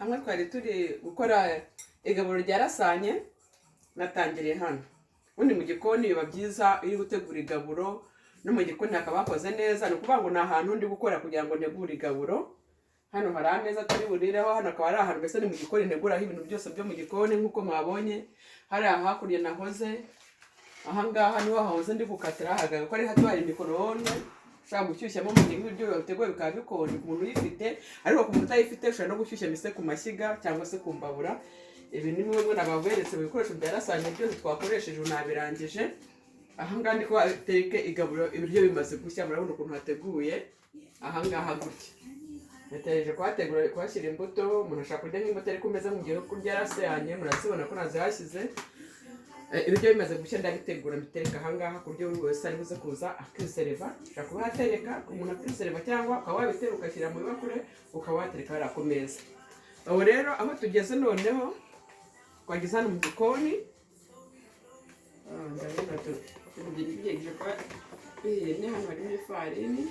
hamwe twari turi gukora igaburo ryarasanye natangiriye hano. Ubundi mu gikoni biba byiza iyo gutegura igaburo no mu gikoni hakaba hakoze neza, ni ukuvuga ngo ni ahantu ndi gukora kugira ngo ntegure igaburo. Hano hari ameza turi burireho, hano akaba ari ahantu mbese ni mu gikoni nteguraho ibintu byose byo mu gikoni nk'uko mwabonye. Hari hakurya nahoze, ahangaha niho hahoze ndi gukatira, hagaga ko ari hato hari mikorone ushobora gushyushyamo mu gihe ibiryo biteguye bikaba bikonje ku muntu uyifite, ariko ku muntu utayifite ushobora no gushyushya mbese ku mashyiga cyangwa se ku mbabura. Ibi ni bimwe nababeretse mu bikoresho byarasanye byose twakoresheje unabirangije. Ahangaha ndi kuhatereka igaburo ibiryo bimaze gushya, murabona ukuntu hateguye ahangaha gutya. Nategereje kuhategura, kuhashyira imbuto. Umuntu ashaka kurya nk'imbuto ariko umeze mu gihe kurya yarasanye, murazibona ko nazihashyize. Ibiryo bimaze gushya ndabitegura mbitereka ahangaha ku buryo buri wese ari buze kuza akisereva. Ushaka kuhatereka umuntu akisereva cyangwa ukaba wabitera ugashyira mu ibakure ukaba watereka hariya ku meza. Aho rero aho tugeze noneho twageze hano mu gikoni. Ndabona tugiye kuba hano harimo ifarini.